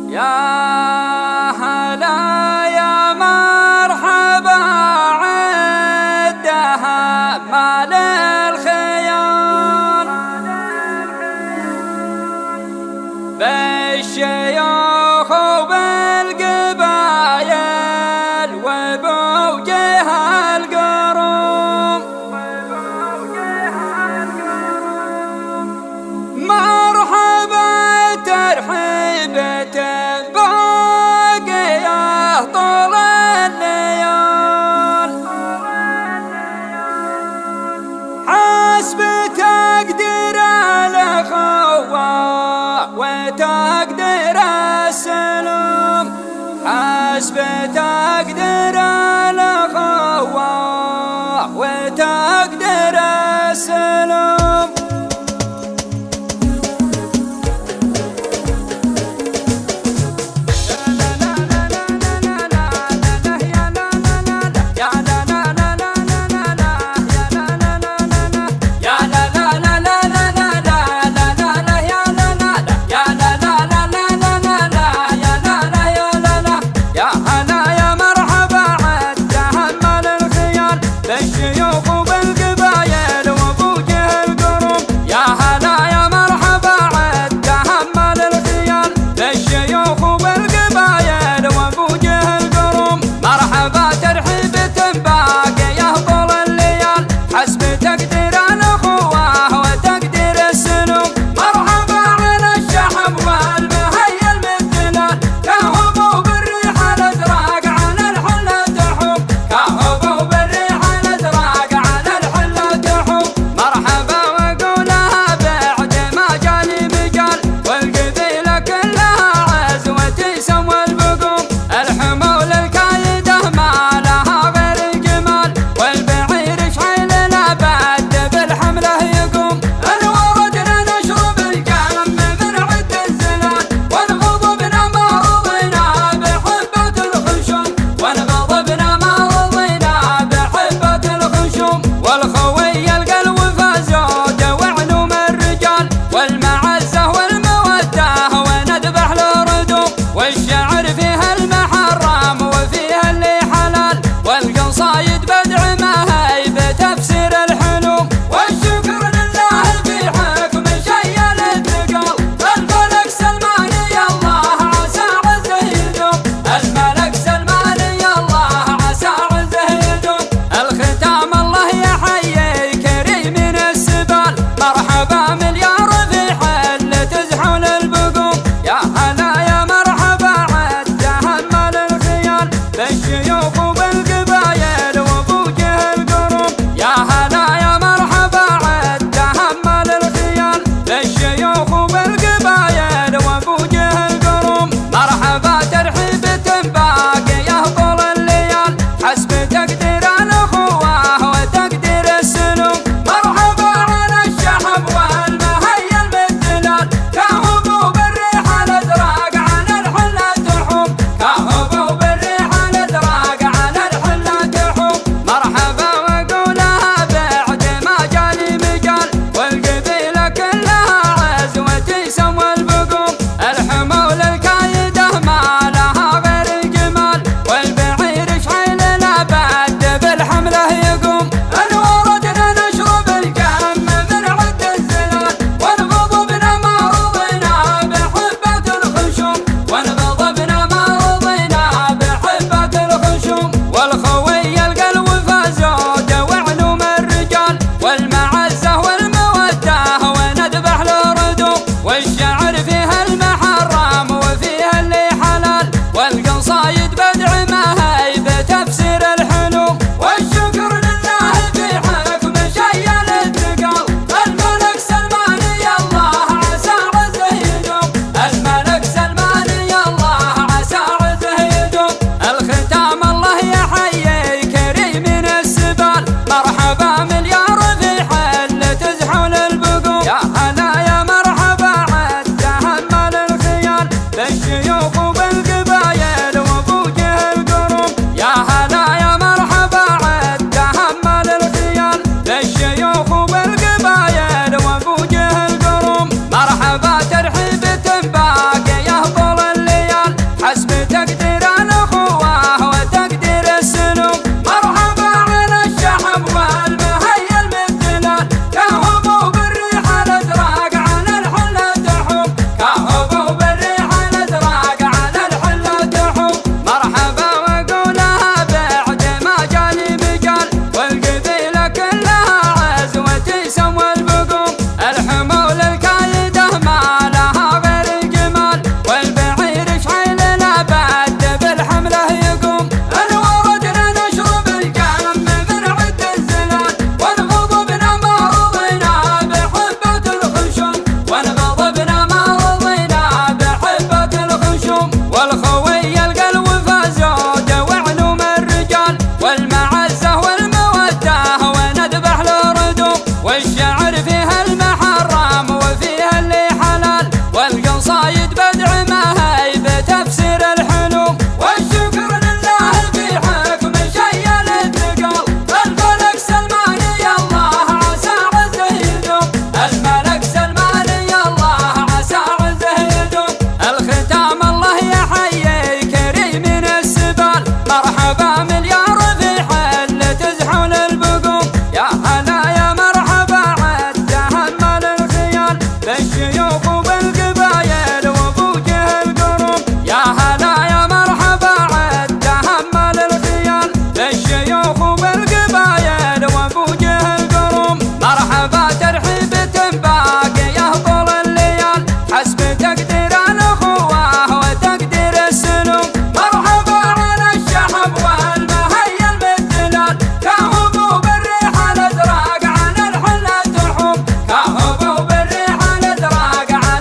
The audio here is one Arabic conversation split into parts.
يا هلا يا مرحبا عدها مال الخيار بالشيوخ وبالقبايل وبوجه القروم مرحبا ترحيبة باقية طول الليال حسب تقدير الأخوة وتقدير بالشيوخ وبالقبايل وبوجه القروم. يا هلا يا مرحبا عد تحمل الخيال بالشيوخ وبالقبايل وبوجه القروم. مرحبا ترحيبة باقية طول الليال حسب تقدير الأخوة وتقدير السلوك. مرحبا على الشحب والمهيا المدلال كهبوا بالريح الأزرق على الحلة الحب. كهبوا بالريح الأزرق على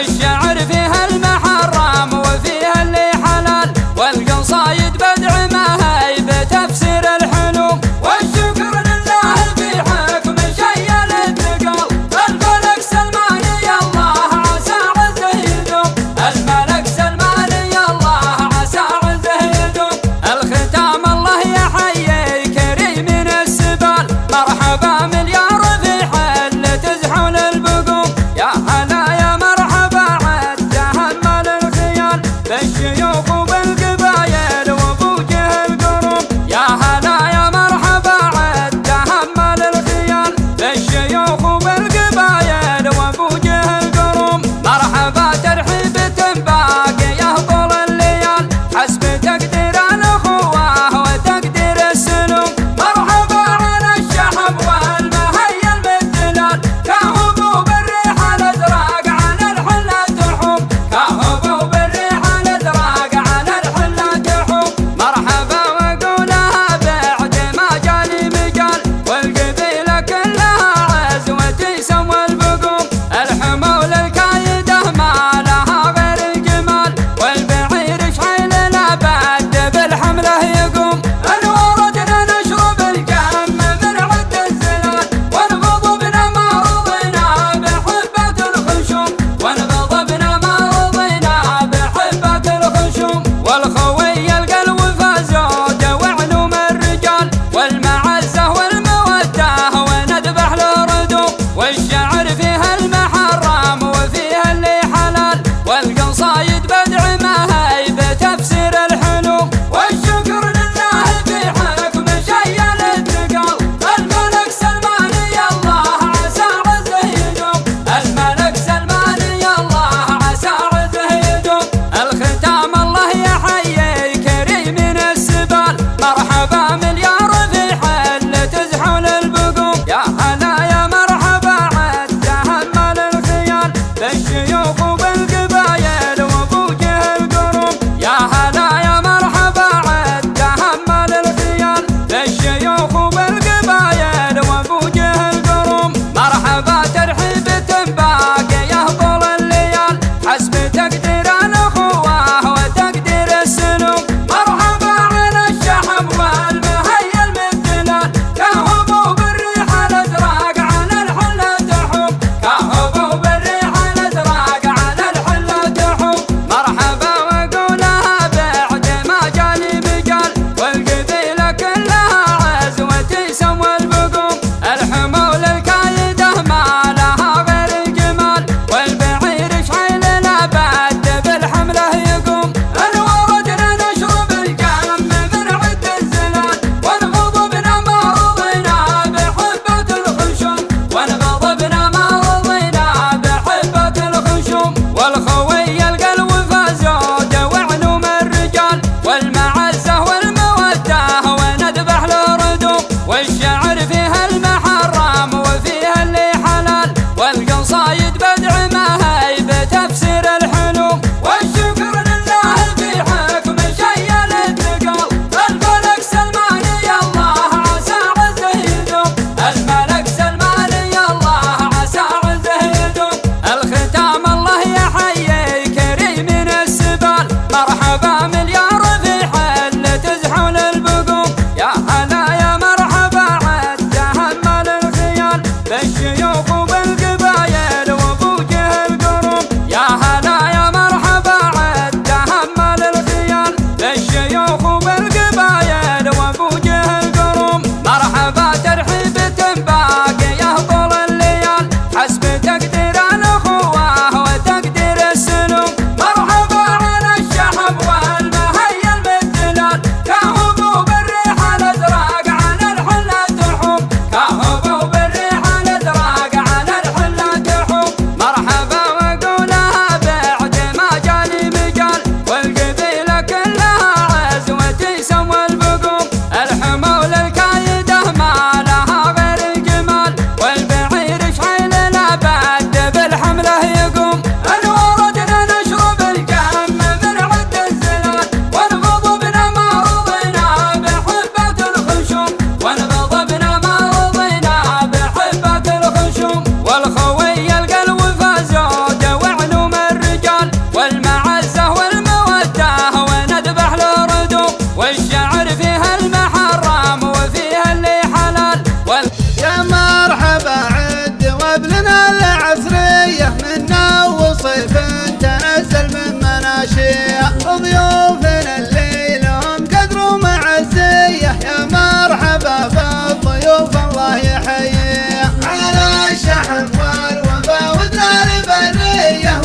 والشعر فيها المحرم وفيها اللي حلال، والقصايد بدع ما هي بتفسير الحلوم. والشكر لله في حكم شيل الثقل، الملك سلمان يا الله عسى عزه يدوم، الملك سلمان يا الله عسى عزه يدوم. الختام الله يحيي كريم من السبال، مرحبا مليار في حل تزحل البقوم. يا هلا يا مرحبا عد تهمل الخيال، بالشيوخ وبالقبايل وبوجه القروم. يا هلا يا مرحبا عد تهمل الخيال، بالشيوخ وبالقبايل وبوجه القروم. مرحبا ترحيبة باقي يهطل الليال، حسب تقدير الاخوه وتقدير السلوم. مرحبا على الشحب والمهيل بالدلال، كهبوا بالريح الازرق على الحله تحوم، كهبوا بالريح الازرق على الحله تحوم. مرحبا واقولها بعد ما جاني مجال، والقبيله كلها عزوتي سوى البقوم. الحمول الكايده ما لها غير الجمال، والبعير شحيل الابد بالحمله يقوم. الوردنا نشرب الجم من عد الزلال، ونغضبنا ما رضينا بحبة الخشوم، ونغضبنا ما رضينا بحبة الخشوم. والخوي القلب فازود وعلوم الرجال، والمعزة والمودة ونذبح لردوم. والشعر فيها المحرم وفيها اللي حلال، والقصايد بدع ما هي بتفسير الحلوم. والشكر لله في حكم شيل الثقل، الملك سلمان يا الله عسى عزه يدوم، الملك سلمان يا الله عسى عزه يدوم. الختام الله يحيي كريم من السبال، مرحبا مليار في حل تزحل البقوم. يا هلا يا مرحبا عد تهمل الخيال، بالشيوخ وبالقبايل وبوجه القروم. يا هلا يا مرحبا عد تهمل الخيال، بالشيوخ وبالقبايل وبوجه القروم. مرحبا ترحيبة باقي يهطل الليال، حسب تقدير الاخوه وتقدير السلوم. مرحبا على الشحب والمهيل بالدلال، كهبوا بالريح الازرق على الحله تحوم، كهبوا بالريح الازرق على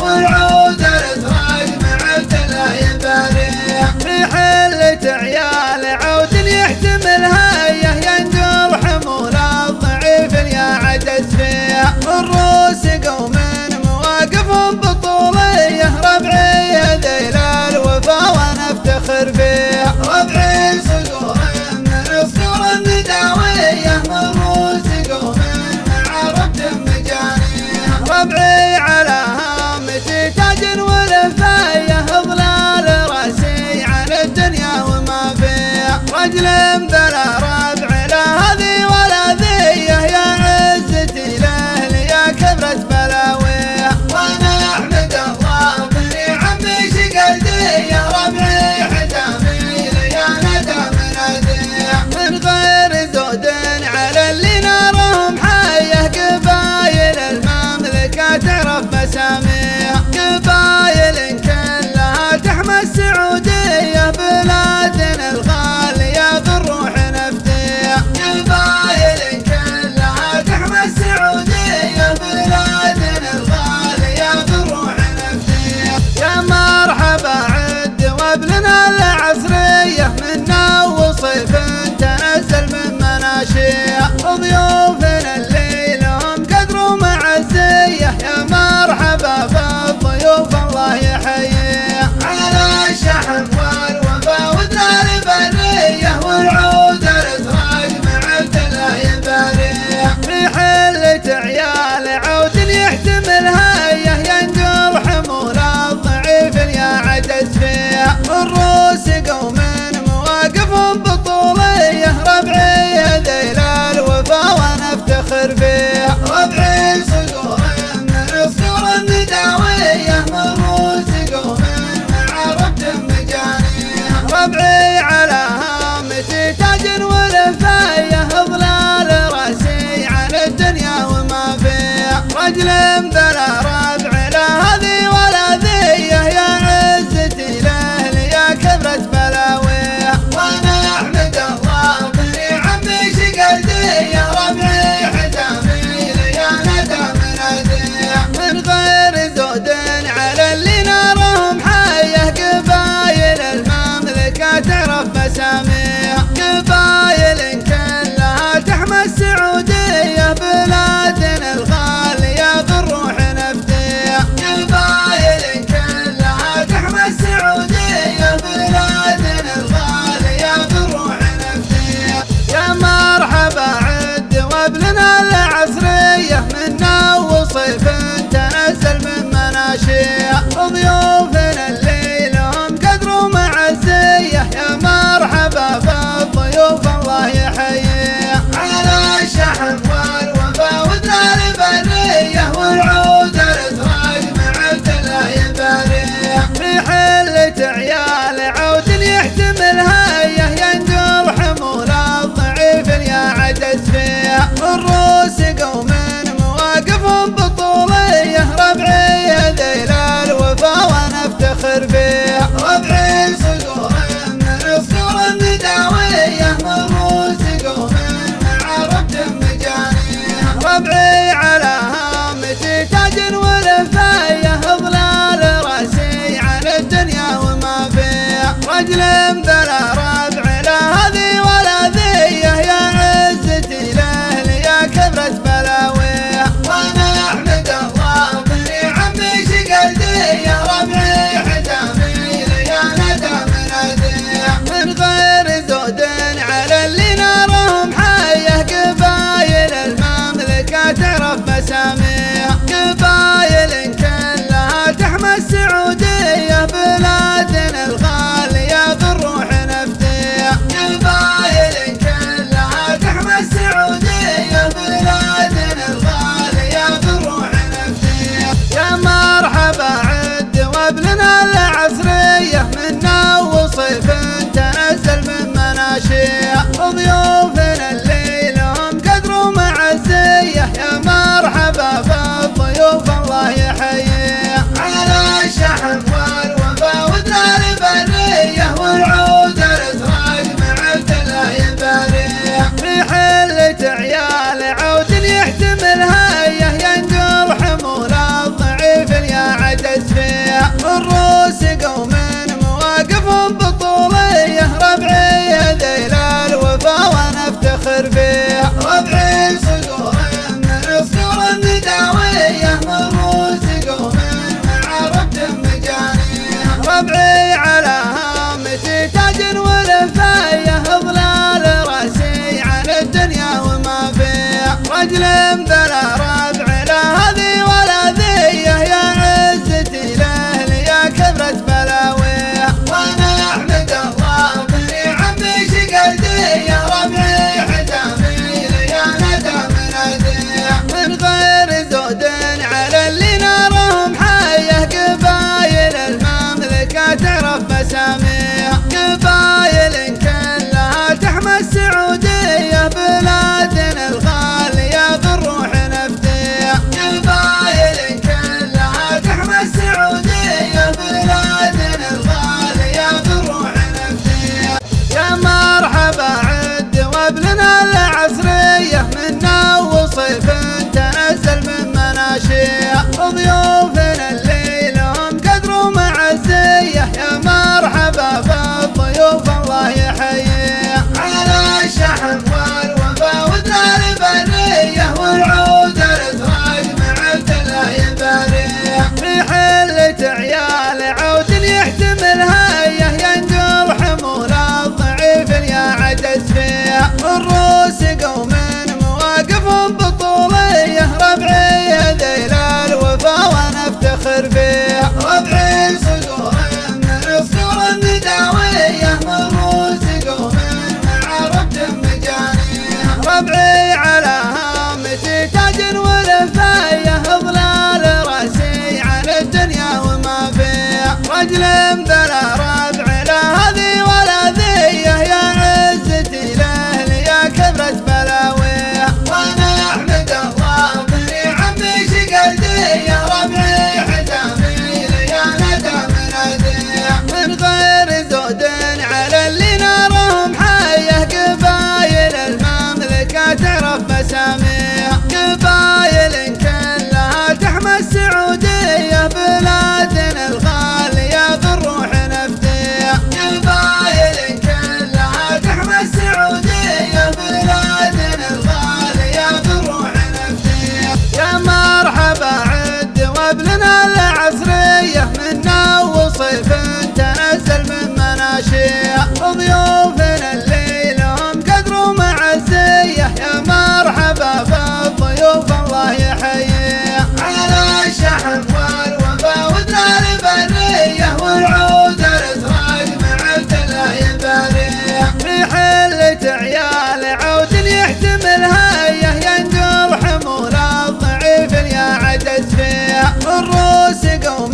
والعود الازرق معد لا يباريه في حلة عيال عود يحتملها ينجر حمول الضعيف يا عجز فيه الروس قوم مواقف بطوليه ربعي ذيل الوفا ونفتخر فيه ربعي صقور من الصقور النداويه الروس قوم مع ربط مجانيه ربعي على هامتي عيال عود يحتملها ينقل حمول الضعيف يا عجز فيها الروس قوم مواقف بطولية ربعي ذيل الوفا وانا افتخر فيها ربعي صقور من الصور النداوية الروس قوم مع ربط مجانية ربعي على هامتي تاج والفاية ظلال راسي على الدنيا وما فيها رجل بلا ربع لا هذي ولا ذي يا عزتي لاهلي يا كبرت بلاويه وانا احمد الله بني عمي شقلدي يا ربعي حجامي لي انا دام ناديه من غير زود على اللي نارهم حيه قبايل المملكه تعرف مساميها قبايل كلها تحمى السعوديه بلادنا الغاليه بالروح نفديها قبايل كلها تحمى السعوديه بلادنا الغاليه بالروح نفديها يا مرحبا عد وابلنا العصريه منا وصيف تنزل من مناشيها ضيوفنا اللي لهم قدر ومعزيه يا مرحبا بالضيوف الله يحييها على الشحن والوفا ودنا البريه والعود الازرق مع التلا يباريها في حله عيال عود يحتملها ينقل حمول الضعيف يا عجز فيها الروس قوم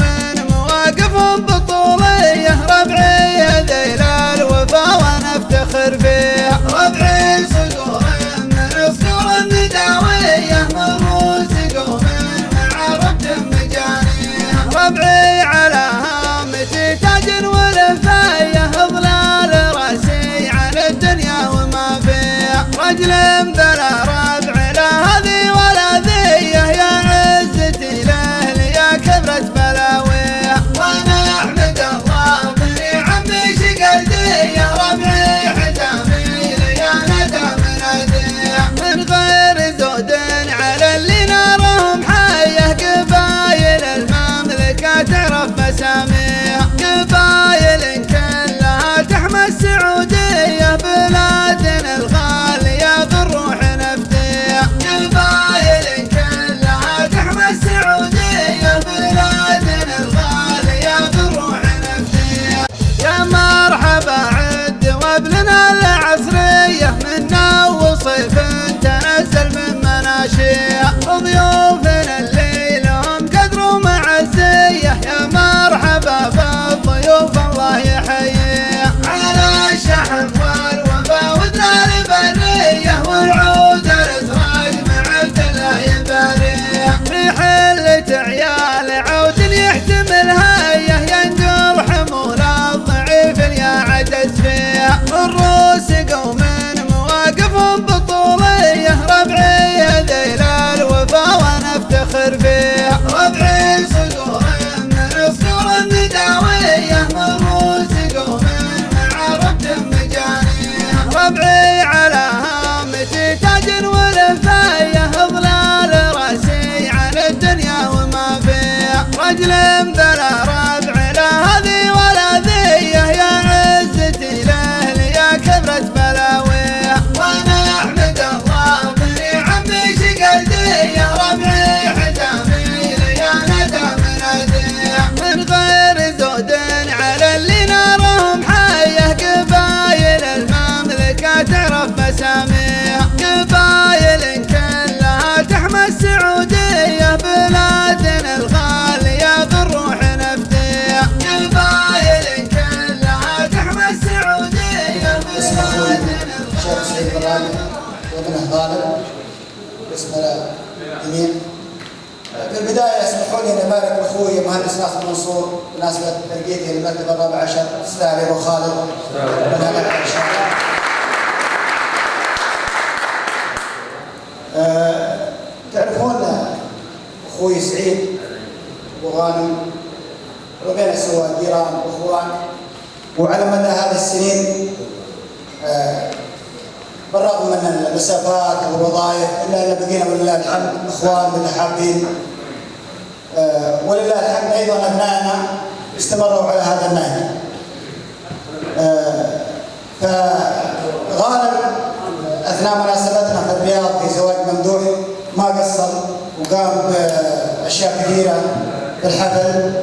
مواقف بطوليه ربعي ذيل الوفا وانا افتخر فيها ربعي صقور من الصور النداويه الروس قوم مع ربط مجانيها ربعي على هامتي تاج والفايه ظلال راسي على الدنيا وما فيها رجل بلا ربع لا هذي ولا ذي يا عزتي لاهلي يا كبرت بلاويه وانا احمد الله بني عمي شقلدي يا ربعي حجامي لي انا دام ناديه من غير زود على اللي نارهم حيه قبايل المملكه تعرف مساميها قبايل كلها تحمى السعوديه بلادنا الغاليه بالروح نفديها قبايل كلها تحمى السعوديه بلادنا الغاليه بالروح نفديها يا مرحبا عد وابلنا العصريه منا وصيف تنزل من مناشيها ضيوفنا اللي لهم قدر ومعزيه يا مرحبا بالضيوف الله يحييها على الشحن والوفا ودنا البريه والعود الازرق مع التلا يباريها في حله عيال عود يحتملها ينقل حمول الضعيف يا عجز فيها الروس قوم مواقف بطوليه ربعي ذيل الوفا وانا افتخر فيها ربعي صقور من الصور النداويه الروس قوم مع ربط مجانيها ربعي على هامتي تاج والفايه ظلال راسي على الدنيا وما فيها رجل بلا ربع لا هذي ولا ذي يا عزتي لاهلي يا كبرت بلاويه وانا احمد الله بني عمي شقلدي يا ربعي حجامي لي انا دام ناديه من غير زود على اللي نارهم حيه قبايل المملكه تعرف مساميها قبايل كلها تحمى السعوديه بلادنا الغاليه بالروح نفديها قبايل كلها تحمى السعوديه بلادنا الشيخ سعيد الغالي وابنه غالب باسم اليمين. في البدايه اسمحوا لي ان ابارك لاخوي المهندس ناصر منصور بمناسبه ترقيته للمرتبه الرابعه عشر. تستاهل ابو خالد ان شاء الله. تعرفون اخوي سعيد ابو غانم ربينا سوا جيران واخوان، وعلى مدى هذه السنين بالرغم من المسافات والوظائف الا ان بقينا ولله الحمد اخوان متحابين ولله الحمد أيضا أبنائنا استمروا على هذا النهج. فغالب أثناء مناسبتنا في الرياض في زواج ممدوح ما قصر وقام بأشياء كثيرة في الحفل،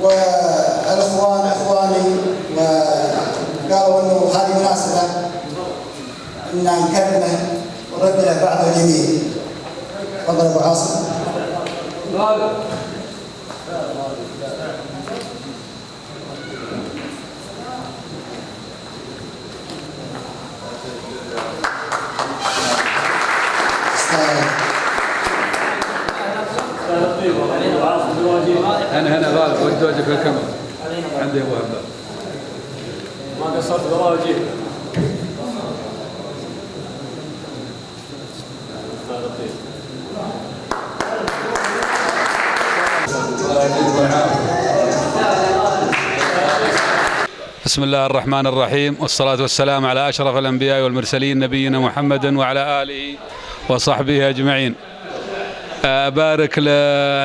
والإخوان إخواني وقالوا إنه هذه مناسبة إن نكرمه ونرد له بعض الجميل. تفضل أبو عاصم. أنا هنا غالب ودي وجهك في الكاميرا. عندي أبو هباب. ما قصرت والله وجهك. بسم الله الرحمن الرحيم، والصلاة والسلام على أشرف الأنبياء والمرسلين نبينا محمد وعلى آله وصحبه أجمعين. أبارك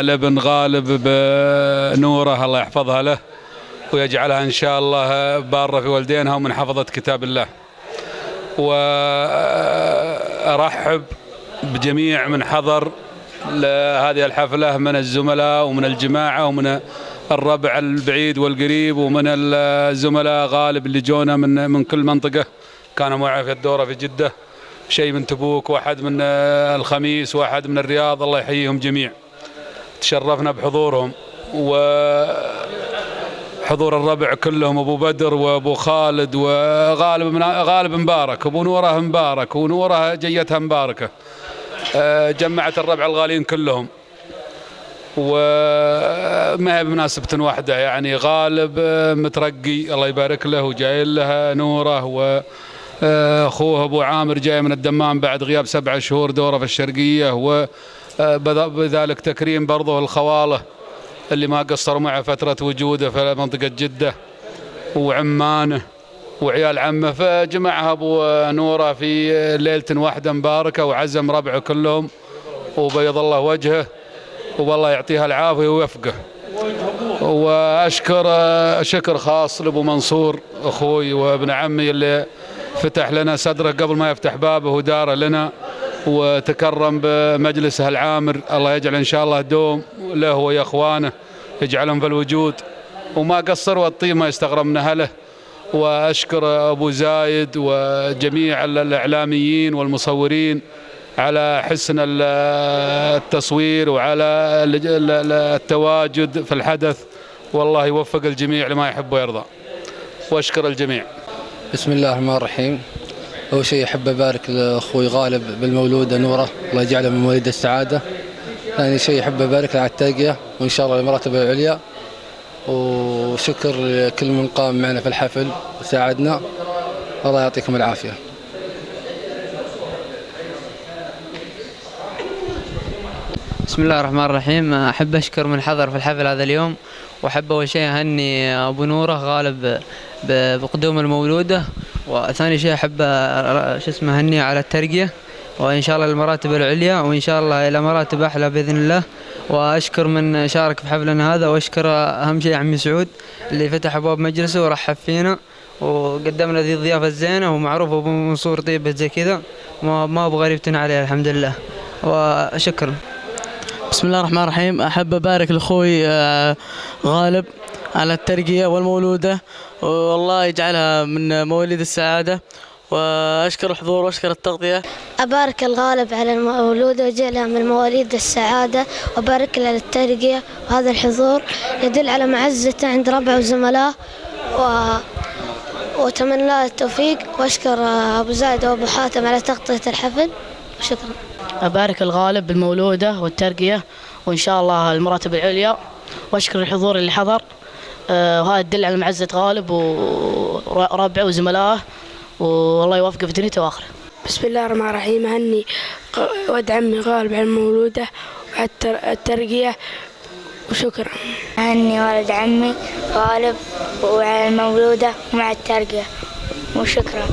لابن غالب بنوره، الله يحفظها له ويجعلها إن شاء الله بارة في والدينها ومن حفظة كتاب الله. وأرحب بجميع من حضر لهذه الحفلة من الزملاء ومن الجماعة ومن الربع البعيد والقريب ومن الزملاء غالب اللي جونا من كل منطقة، كانوا معي في الدورة في جدة، شيء من تبوك، واحد من الخميس، واحد من الرياض، الله يحييهم جميع. تشرفنا بحضورهم وحضور الربع كلهم، أبو بدر وأبو خالد وغالب مبارك، أبو نوره مبارك، ونوره جيتها مباركة، جمعت الربع الغالين كلهم. وما هي بمناسبة واحدة يعني، غالب مترقي الله يبارك له وجاي لها نوره، وأخوه أبو عامر جاي من الدمام بعد غياب 7 شهور دورة في الشرقية، وبذلك تكريم برضه الخواله اللي ما قصروا معه فترة وجوده في منطقة جدة وعمانه وعيال عمه، فجمعها أبو نوره في ليلة واحدة مباركة وعزم ربعه كلهم وبيض الله وجهه والله يعطيها العافية ويوفقه. وأشكر شكر خاص لأبو منصور أخوي وابن عمي اللي فتح لنا صدره قبل ما يفتح بابه وداره لنا، وتكرم بمجلسه العامر، الله يجعل إن شاء الله دوم له ويا إخوانه يجعلهم في الوجود، وما قصر والطيب ما يستغرب من أهله. وأشكر أبو زايد وجميع الإعلاميين والمصورين على حسن التصوير وعلى التواجد في الحدث، والله يوفق الجميع لما يحب ويرضى، وأشكر الجميع. بسم الله الرحمن الرحيم. أول شيء أحب أبارك لأخوي غالب بالمولودة نوره، الله يجعله من مواليد السعادة. ثاني شيء أحب أبارك له على الترقية وإن شاء الله المراتب العليا، وشكر لكل من قام معنا في الحفل وساعدنا، الله يعطيكم العافية. بسم الله الرحمن الرحيم. أحب أشكر من حضر في الحفل هذا اليوم، وأحب أول شيء أهني أبو نوره غالب بقدوم المولودة، وثاني شيء أحب أهني على الترقية، وإن شاء الله المراتب العليا، وإن شاء الله إلى مراتب أحلى بإذن الله. وأشكر من شارك في حفلنا هذا، وأشكر أهم شيء عمي سعود اللي فتح أبواب مجلسه ورحب فينا وقدمنا ذي الضيافة الزينة، ومعروف أبو منصور طيبة زي كذا ما أبو غريبتنا عليه الحمد لله، وشكرا. بسم الله الرحمن الرحيم. أحب أبارك لأخوي غالب على الترقية والمولودة، والله يجعلها من مواليد السعادة، وأشكر الحضور وأشكر التغطية. أبارك الغالب على المولودة وجعلها من مواليد السعادة، وأبارك له للترقية، وهذا الحضور يدل على معزته عند ربعه وزملائه، وأتمنى له التوفيق. وأشكر أبو زايد وأبو حاتم على تغطية الحفل، وشكرا. أبارك الغالب بالمولودة والترقية وإن شاء الله المراتب العليا، وأشكر الحضور اللي حضر، وهذا يدل على معزة غالب وربعه وزملائه، والله يوفقه في دنيته وآخره. بسم الله الرحمن الرحيم. أهني ولد عمي غالب على المولودة وعلى الترقية، وشكرا. أهني ولد عمي غالب وعلى المولودة ومع الترقية، وشكرا.